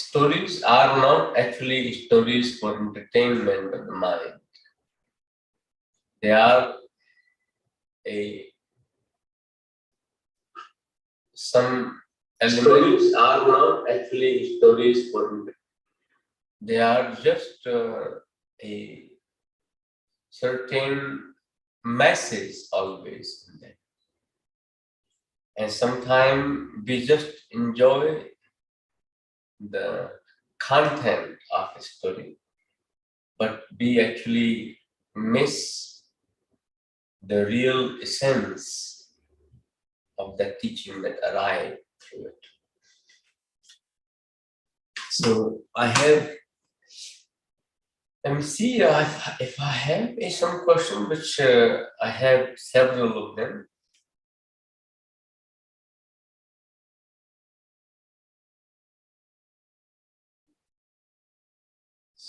Stories are not actually stories for entertainment of the mind. They are some elements. Stories are not actually stories for entertainment. They are just a certain message always in them. And sometimes we just enjoy the content of a story, but we actually miss the real essence of the teaching that arrived through it. So I have, let me see if I have some question, which I have several of them.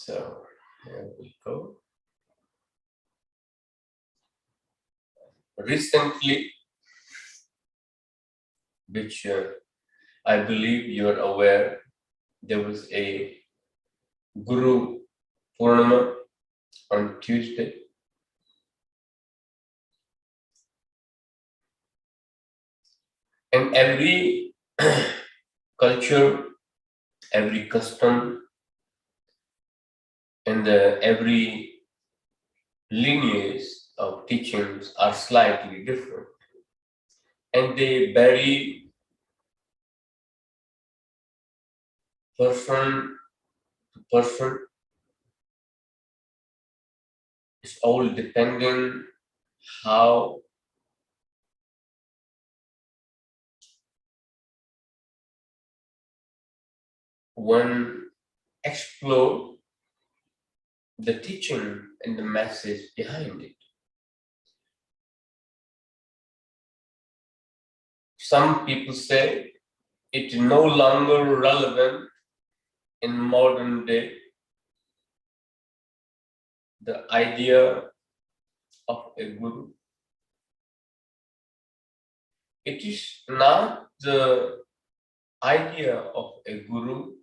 So here we go. Recently, which I believe you're aware, there was a Guru Purnima on Tuesday. And every culture, every custom, and every lineage of teachings are slightly different. And they vary person to person. It's all depending how one explore the teaching and the message behind it. Some people say it's no longer relevant in modern day, the idea of a guru. It is not the idea of a guru.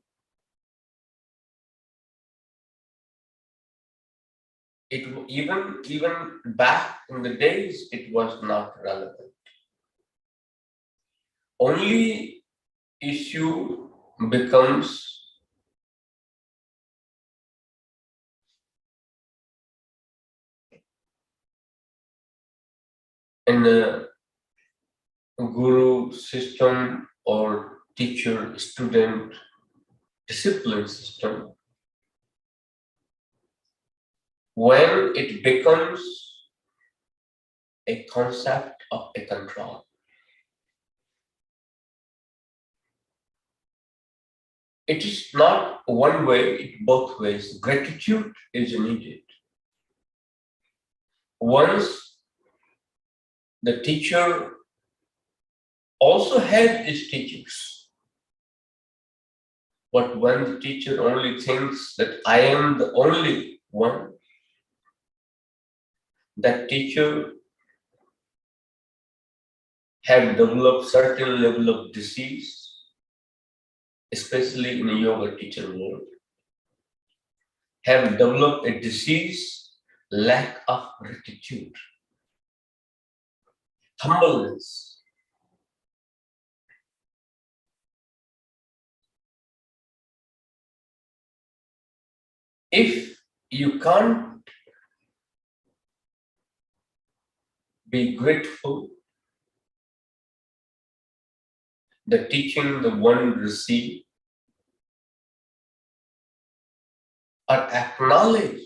It even back in the days, it was not relevant. Only issue becomes in the guru system or teacher-student discipline system when it becomes a concept of a control. It is not one way, it's both ways. Gratitude is needed. Once the teacher also has his teachings, but when the teacher only thinks that I am the only one, that teacher have developed certain level of disease, especially in the yoga teacher world, have developed a disease, lack of gratitude, humbleness. If you can't be grateful, the teaching the one received, or acknowledged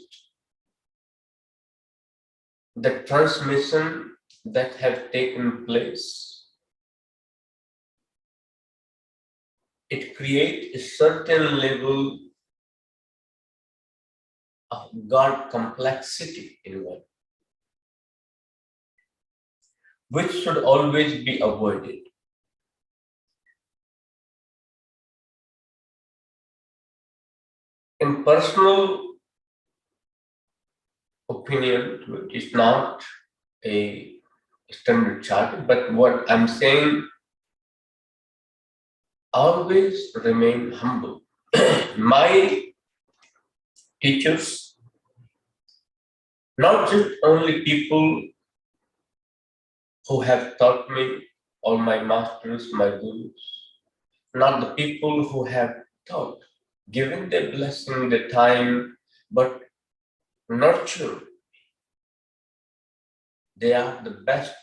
the transmission that have taken place, it creates a certain level of God complexity in one, which should always be avoided. In personal opinion, it's not a standard charter, but what I'm saying, always remain humble. My teachers, not just only people who have taught me, all my masters, my gurus, not the people who have taught, given their blessing, their time, but nurture. They are the best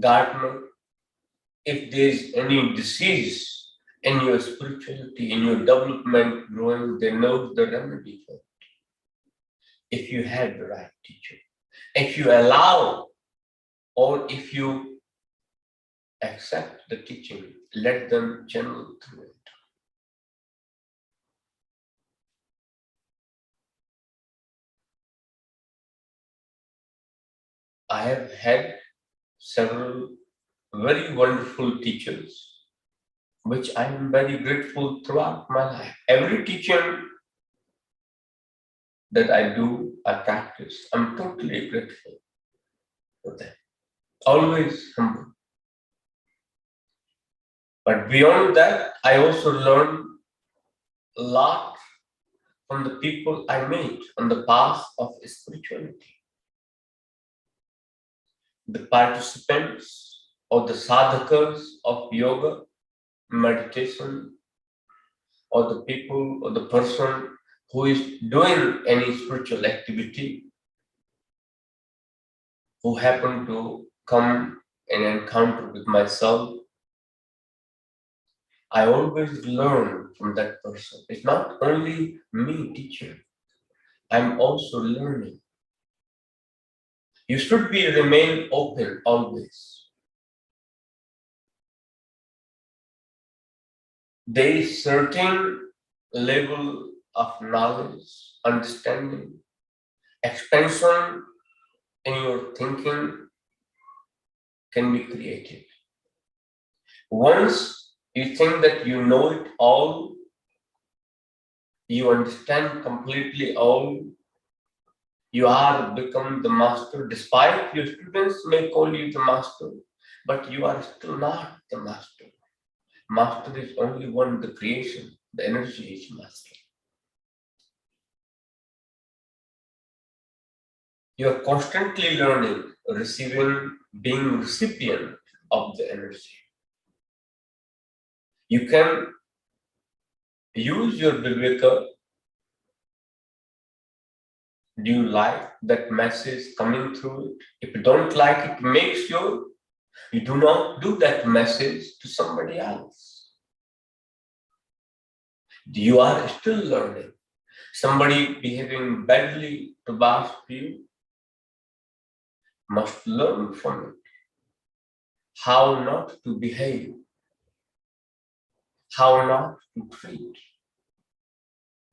gardener. If there is any disease in your spirituality, in your development, growing, they know the remedy for it. If you had the right teacher, if you allow, or if you accept the teaching, let them channel through it. I have had several very wonderful teachers, which I am very grateful throughout my life. Every teaching that I do, I practice, I'm totally grateful for them. Always humble. But beyond that, I also learned a lot from the people I meet on the path of spirituality. The participants or the sadhakas of yoga, meditation, or the people or the person who is doing any spiritual activity, who happen to come and encounter with myself, I always learn from that person. It's not only me teaching, I'm also learning. You should remain open always. There is certain level of knowledge, understanding, expansion in your thinking can be created. Once you think that you know it all, you understand completely all, you are become the master, despite your students may call you the master, but you are still not the master. Master is only one, the creation, the energy is master. You are constantly learning, receiving, being recipient of the energy. You can use your viveka. Do you like that message coming through it? If you don't like it, make sure you do not do that message to somebody else. You are still learning. Somebody behaving badly towards you must learn from it. How not to behave, how not to treat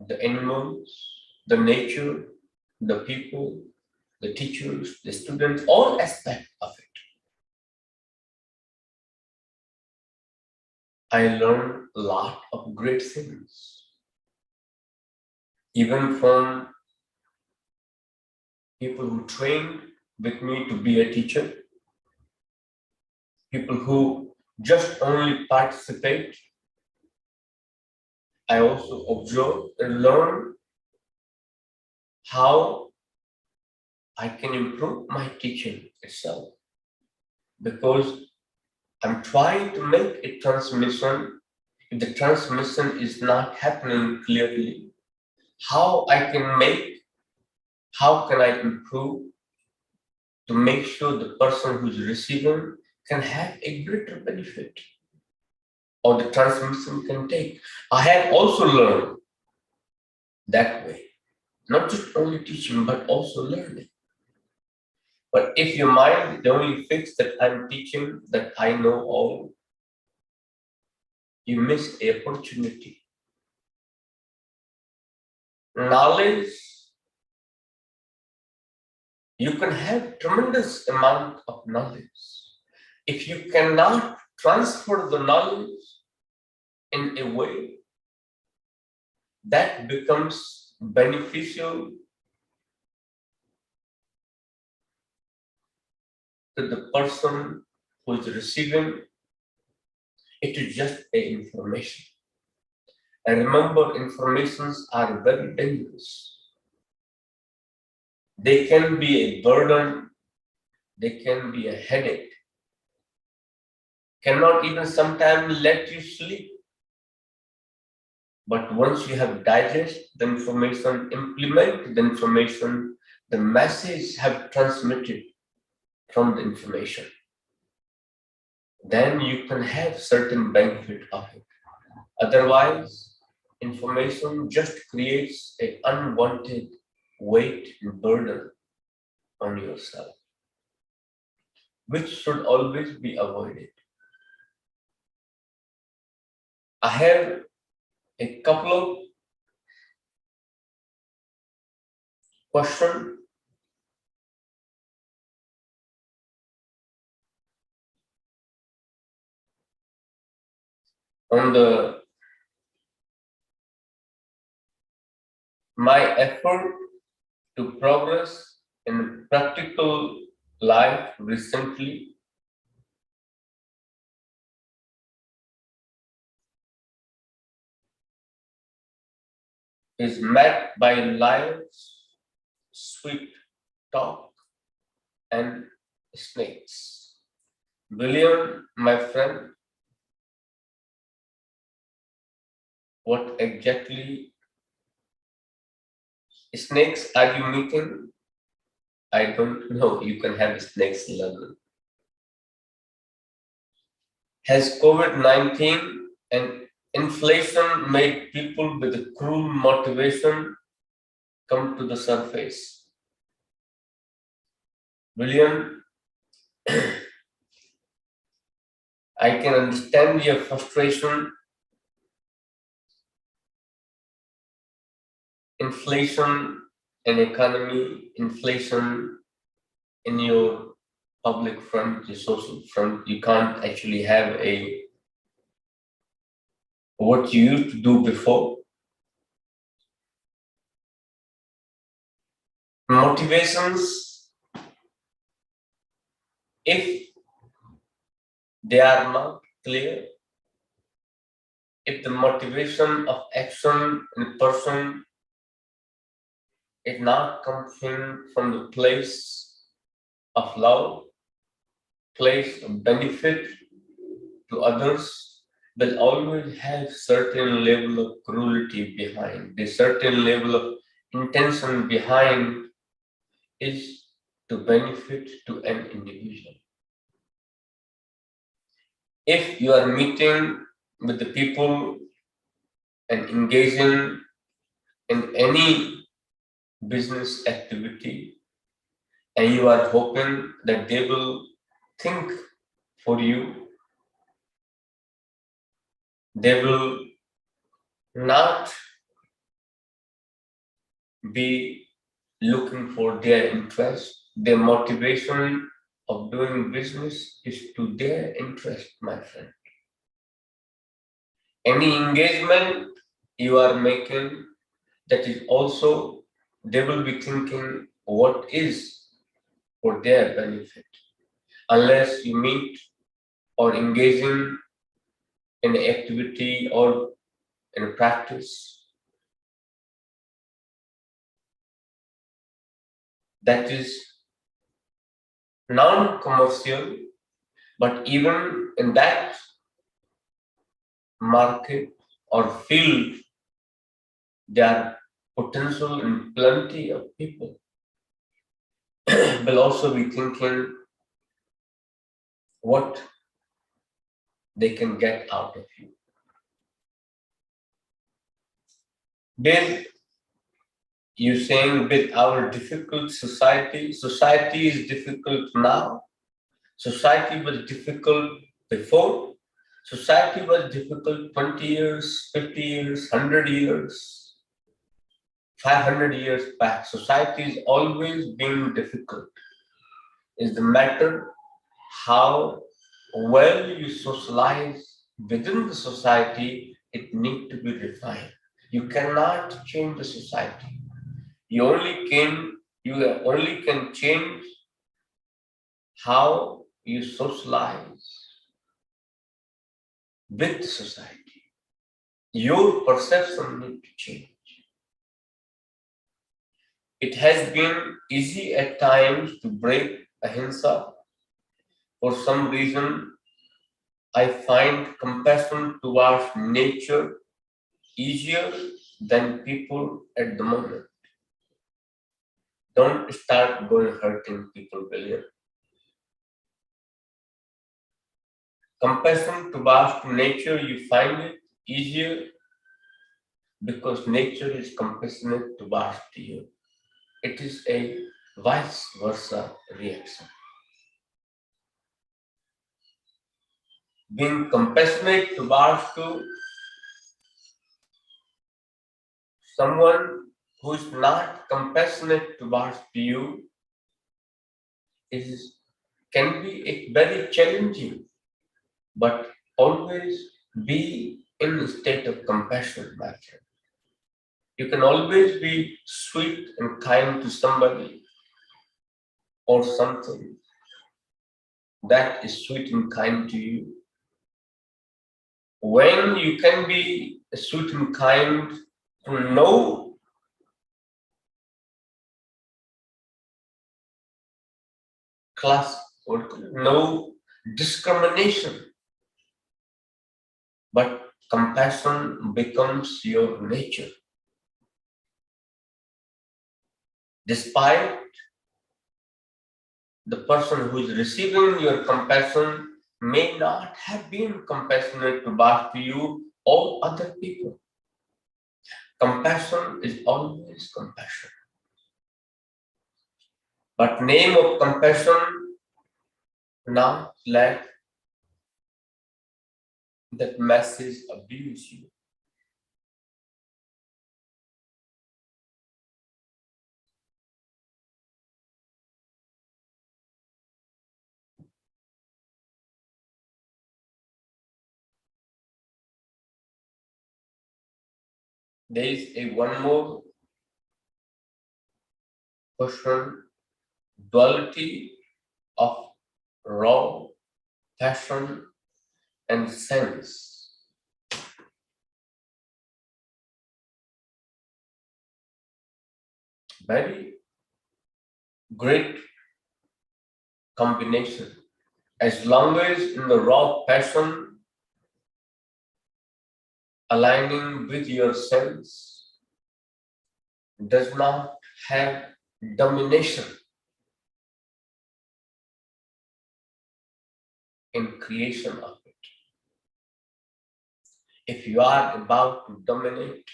the animals, the nature, the people, the teachers, the students, all aspects of it. I learned a lot of great things, even from people who trained with me to be a teacher, people who just only participate. I also observe and learn how I can improve my teaching itself, because I'm trying to make a transmission. If the transmission is not happening clearly, how can I improve to make sure the person who's receiving can have a greater benefit, or the transmission can take. I have also learned that way, not just only teaching, but also learning. But if your mind is only fixed that I'm teaching, that I know all, you miss the opportunity. Knowledge, you can have tremendous amount of knowledge. If you cannot transfer the knowledge in a way that becomes beneficial to the person who is receiving, it is just a information. And remember, informations are very dangerous. They can be a burden, they can be a headache, cannot even sometimes let you sleep. But once you have digested the information, implement the information, the message have transmitted from the information, then you can have certain benefit of it. Otherwise, information just creates an unwanted weight and burden on yourself, which should always be avoided. I have a couple of questions on my effort to progress in practical life recently is met by lions, sweet talk, and snakes. William, my friend, what exactly snakes are you meeting? I don't know. You can have snakes level. Has COVID-19 and inflation made people with a cruel motivation come to the surface? William, I can understand your frustration. Inflation in economy, inflation in your public front, your social front, you can't actually have a what you used to do before. Motivations, if they are not clear, if the motivation of action in a person is not coming from the place of love, place of benefit to others, will always have certain level of cruelty behind. The certain level of intention behind is to benefit to an individual. If you are meeting with the people and engaging in any business activity, and you are hoping that they will think for you, they will not be looking for their interest. Their motivation of doing business is to their interest, my friend. Any engagement you are making, that is also, they will be thinking what is for their benefit. Unless you meet or engaging in activity or in a practice that is non-commercial, but even in that market or field, there are potential and plenty of people will also be thinking what they can get out of you. With you saying with our difficult society, society is difficult now. Society was difficult before. Society was difficult 20 years, 50 years, 100 years, 500 years back. Society is always been difficult. It's the matter how well you socialize within the society, it needs to be refined. You cannot change the society. You only can change how you socialize with society. your perception needs to change. It has been easy at times to break ahimsa. For some reason, I find compassion towards nature easier than people at the moment. Don't start going hurting people, William. Compassion towards nature, you find it easier because nature is compassionate towards you. It is a vice versa reaction. Being compassionate towards to someone who is not compassionate towards you is can be a very challenging, but always be in a state of compassion, my friend. You can always be sweet and kind to somebody or something that is sweet and kind to you. When you can be sweet and kind to no class or no discrimination, but compassion becomes your nature. Despite the person who is receiving your compassion may not have been compassionate towards you or other people. Compassion is always compassion. But name of compassion, now let that message abuse you. There is a one more question, duality of raw passion and sense. Very great combination. As long as in the raw passion aligning with your sense does not have domination in creation of it. If you are about to dominate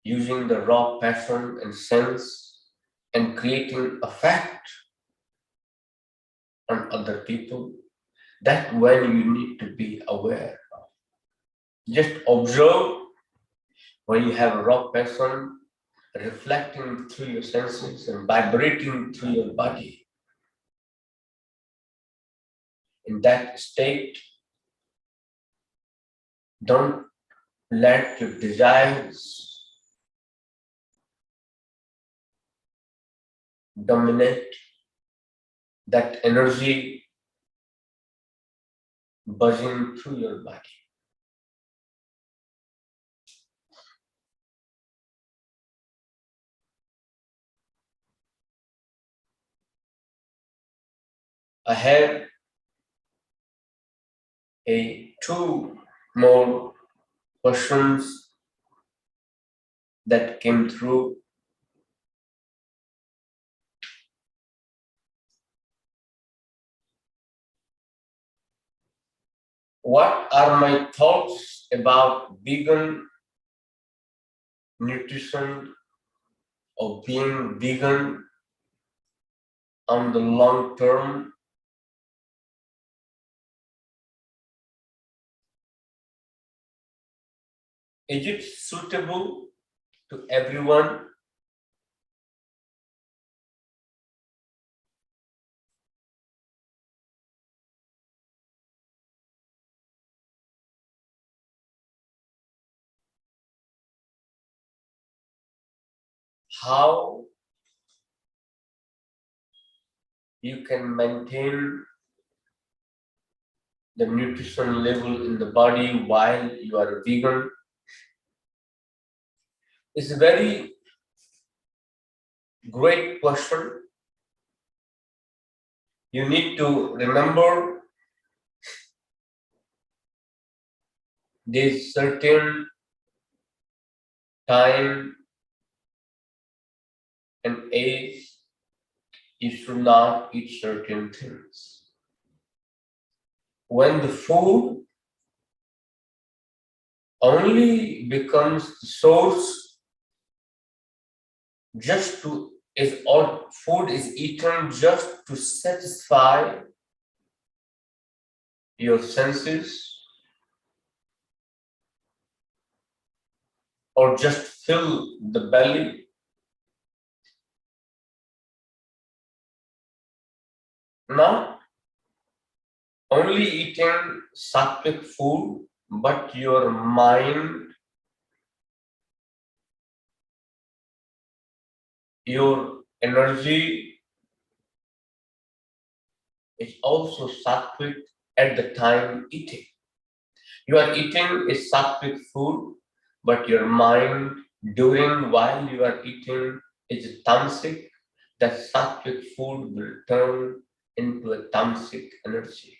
using the raw passion and sense and creating effect on other people, that's when you need to be aware of. Just observe when you have a raw passion reflecting through your senses and vibrating through your body. In that state, don't let your desires dominate that energy buzzing through your body. I have two more questions that came through. What are my thoughts about vegan nutrition or being vegan on the long term? Is it suitable to everyone? How you can maintain the nutrition level in the body while you are a vegan? It's a very great question. You need to remember there's certain time and age you should not eat certain things. When the food only becomes the source just to is all food is eaten just to satisfy your senses or just fill the belly, not only eating sattvic food, but your mind, your energy is also sattvic at the time eating. You are eating a sattvic food, but your mind during while you are eating is tamasic. That sattvic food will turn into a tamasic energy.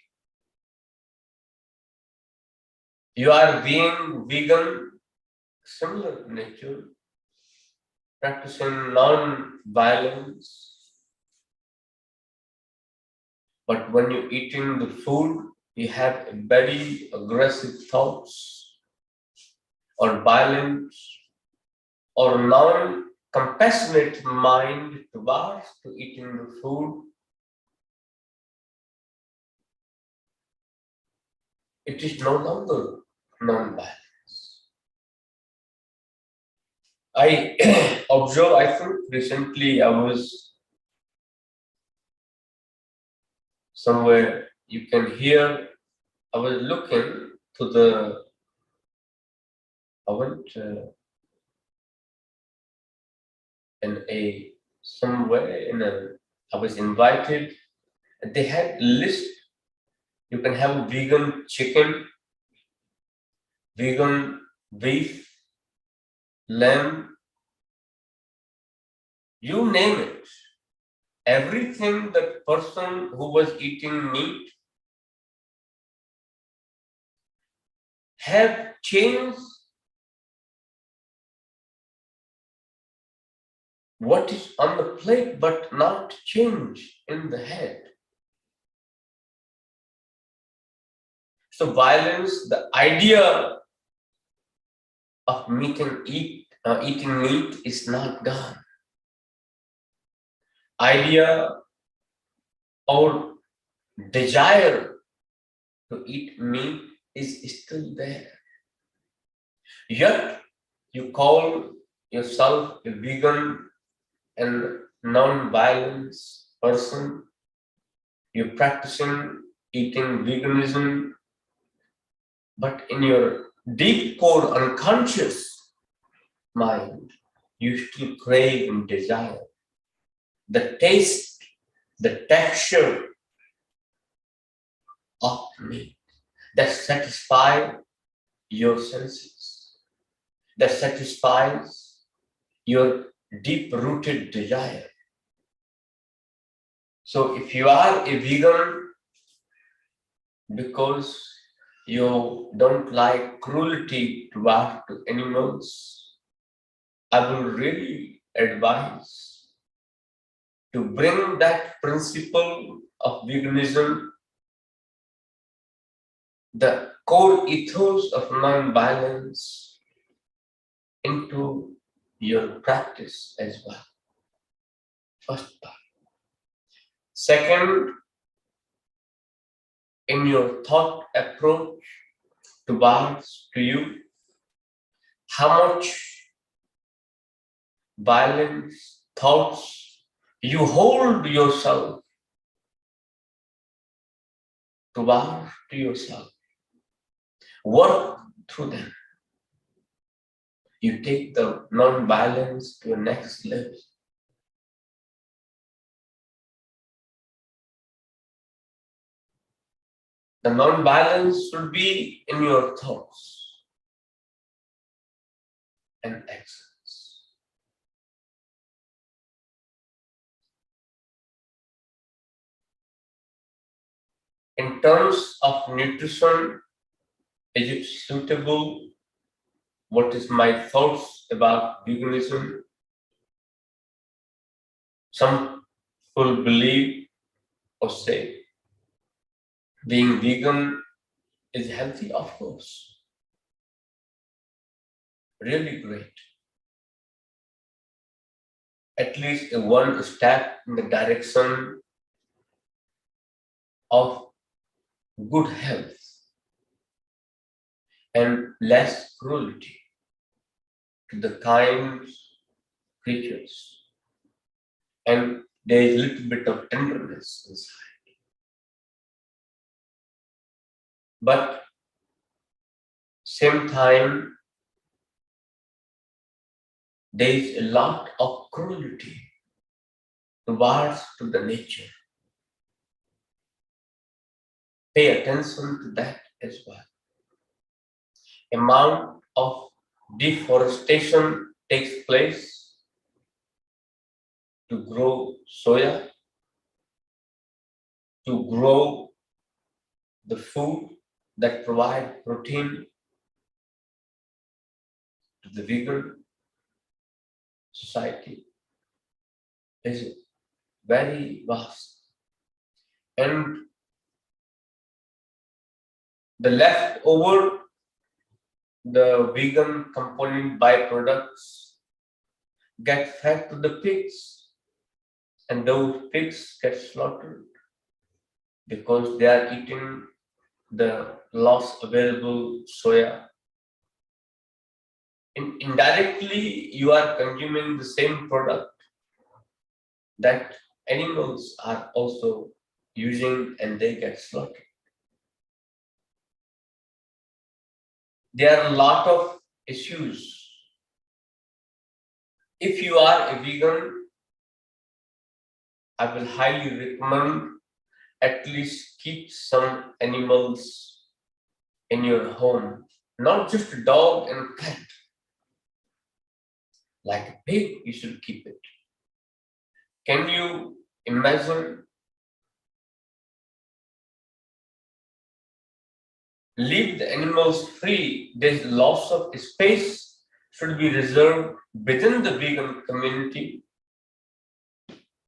You are being vegan, similar nature, practicing non-violence. But when you're eating the food, you have very aggressive thoughts or violence or non-compassionate mind towards to eating the food. It is no longer non-violence. I observe, I think recently I was somewhere, you can hear, I was looking to the, I went I was invited, they had list, you can have vegan chicken, vegan beef, lamb, you name it. Everything that person who was eating meat have changed what is on the plate, but not change in the head. So violence, the idea of eating meat is not gone. Idea or desire to eat meat is still there. Yet you call yourself a vegan and non-violence person. You're practicing eating veganism, but in your deep core unconscious mind, you still crave and desire the taste, the texture of meat that satisfies your senses, that satisfies your deep-rooted desire. So if you are a vegan because you don't like cruelty toward animals, I will really advise to bring that principle of veganism, the core ethos of non-violence, into your practice as well. First part. Second, in your thought approach towards to you, how much violence thoughts you hold yourself towards to yourself. Work through them. You take the non-violence to a next level. The non-violence should be in your thoughts and actions. In terms of nutrition, is it suitable? What is my thoughts about veganism? Some people believe or say being vegan is healthy, of course. Really great. At least a one step in the direction of good health and less cruelty to the kind creatures. And there is a little bit of tenderness inside. But same time, there is a lot of cruelty towards to the nature. Pay attention to that as well. Amount of deforestation takes place to grow soya, to grow the food that provide protein to the vegan society is very vast. And the leftover, the vegan component byproducts get fed to the pigs, and those pigs get slaughtered because they are eating the loss available soya. Indirectly, you are consuming the same product that animals are also using and they get slaughtered. There are a lot of issues. If you are a vegan, I will highly recommend at least keep some animals in your home, not just a dog and cat. Like a pig, you should keep it. Can you imagine? Leave the animals free. There's lots of space should be reserved within the vegan community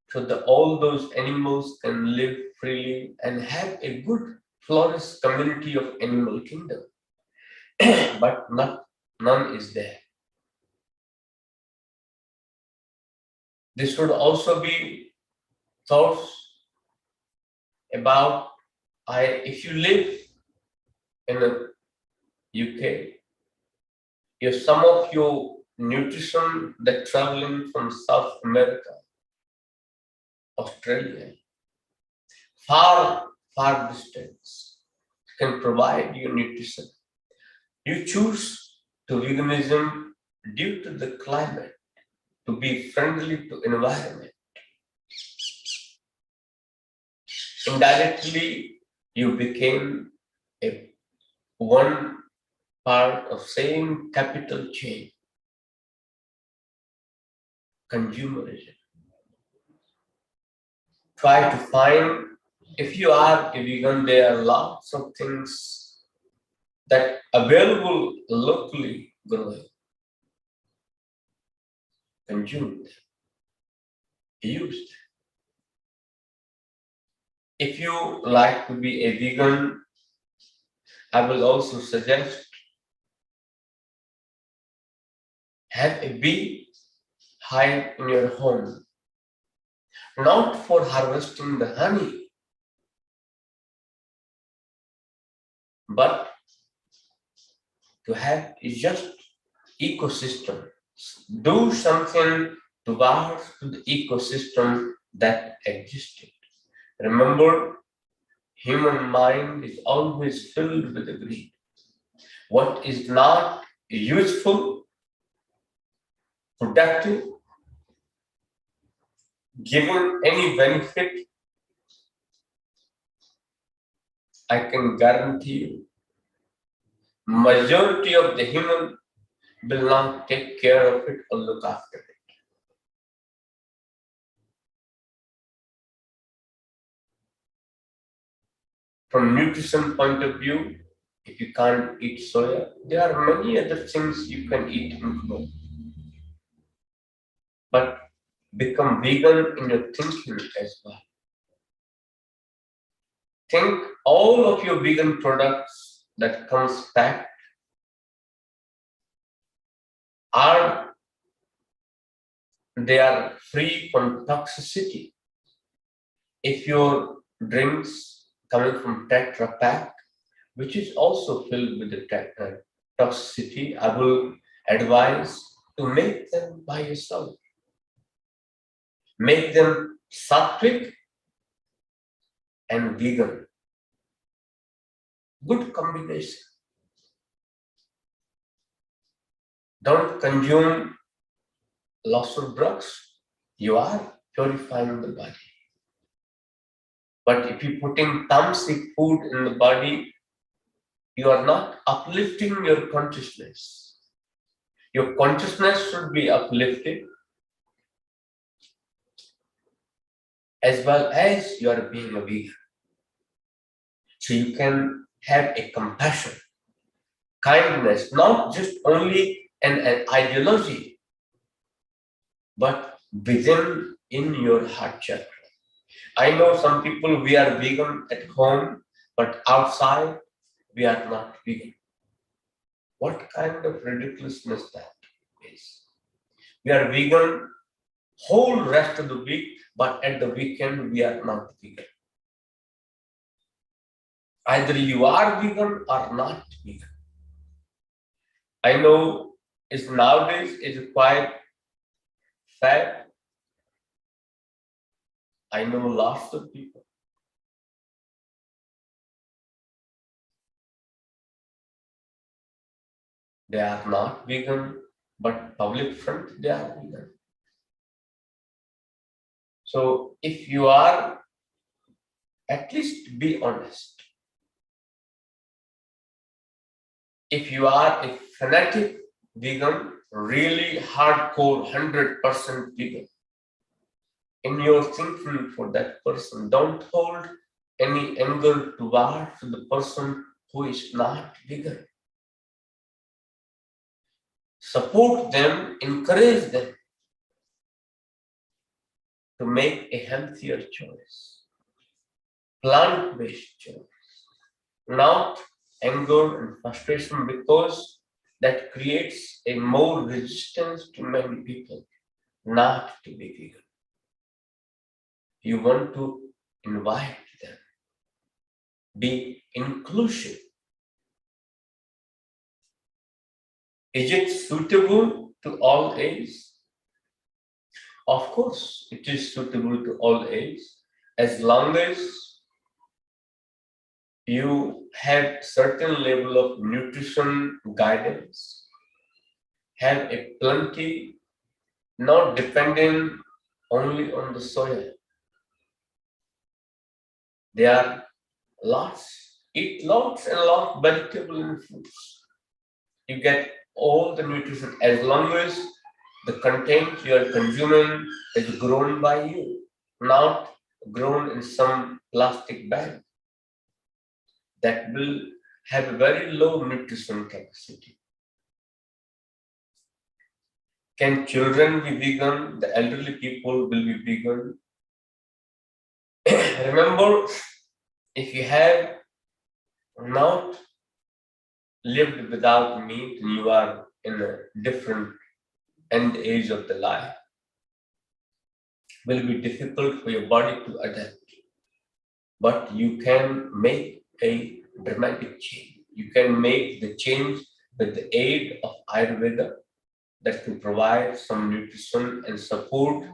so that all those animals can live freely and have a good flourish community of animal kingdom. But none is there. This should also be thoughts about if you live in the UK, some of your nutrition that traveling from South America, Australia, far distance can provide you nutrition. You choose to veganism due to the climate, to be friendly to environment. Indirectly, you became a one part of same capital chain, consumerism. Try to find, if you are a vegan, there are lots of things that available locally growing. Consume them, use them. If you like to be a vegan, I will also suggest have a bee hive in your home, not for harvesting the honey, but to have just ecosystem. Do something towards the ecosystem that existed. Remember, human mind is always filled with greed. What is not useful, productive, giving any benefit I can guarantee you, majority of the human will not take care of it or look after it. From nutrition point of view, if you can't eat soya, there are many other things you can eat in food. But become vegan in your thinking as well. Think all of your vegan products that comes back they are free from toxicity. If your drinks coming from Tetra Pak, which is also filled with the toxicity, I will advise to make them by yourself. Make them sattvic and vegan. Good combination. Don't consume lots of drugs. You are purifying the body. But if you're putting tamasic food in the body, you are not uplifting your consciousness. Your consciousness should be uplifted as well as you are being a vegan. So you can have a compassion, kindness, not just only an ideology, but within in your heart chakra. I know some people, we are vegan at home, but outside we are not vegan. What kind of ridiculousness that is? We are vegan whole rest of the week, but at the weekend we are not vegan. Either you are vegan or not vegan. I know nowadays is quite fad. I know lots of people. They are not vegan, but public front they are vegan. So if you are, at least be honest. If you are a fanatic vegan, really hardcore 100% vegan, in your thinking for that person, don't hold any anger towards the person who is not vegan. Support them, encourage them to make a healthier choice, plant-based choice, not anger and frustration, because that creates a more resistance to many people not to be vegan. You want to invite them, be inclusive. Is it suitable to all ages? Of course, it is suitable to all ages, as long as you have certain level of nutrition guidance, have a plenty, not depending only on the soil. There are eat lots and lots of vegetable and fruits. You get all the nutrition as long as the content you are consuming is grown by you, not grown in some plastic bag. That will have a very low nutrition capacity. Can children be vegan? The elderly people will be vegan. Remember, if you have not lived without meat and you are in a different end age of the life, will be difficult for your body to adapt. But you can make a dramatic change. You can make the change with the aid of Ayurveda that can provide some nutrition and support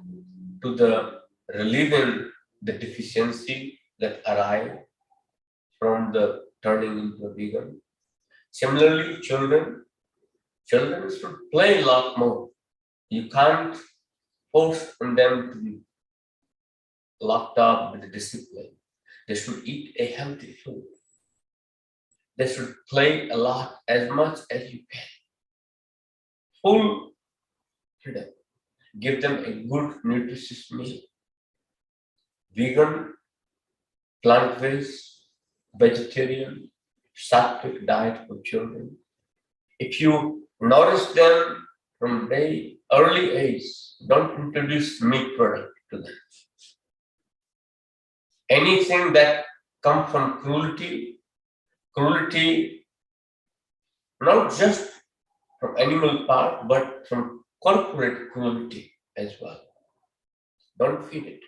to the relieving the deficiency that arise from the turning into a vegan. Similarly, children should play a lot more. You can't force on them to be locked up with the discipline. They should eat a healthy food. They should play a lot, as much as you can. Full freedom. Give them a good nutritious meal. Vegan, plant-based, vegetarian, sattvic diet for children. If you nourish them from very early age, don't introduce meat product to them. Anything that comes from cruelty not just from animal part, but from corporate cruelty as well. Don't feed it.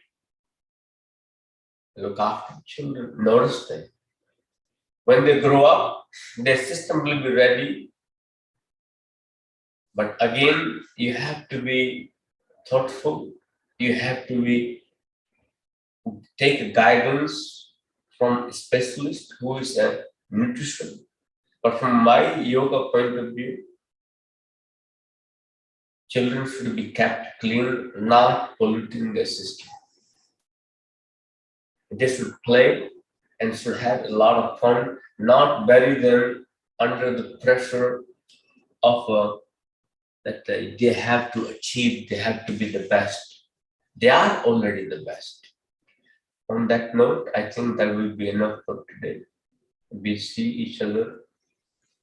Look after children, nourish them. When they grow up, their system will be ready. But again, you have to be thoughtful. You have to take guidance from a specialist who is a nutrition. But from my yoga point of view, children should be kept clean, not polluting their system. They should play and should have a lot of fun, not bury them under the pressure of that they have to achieve, they have to be the best. They are already the best. On that note, I think that will be enough for today. We see each other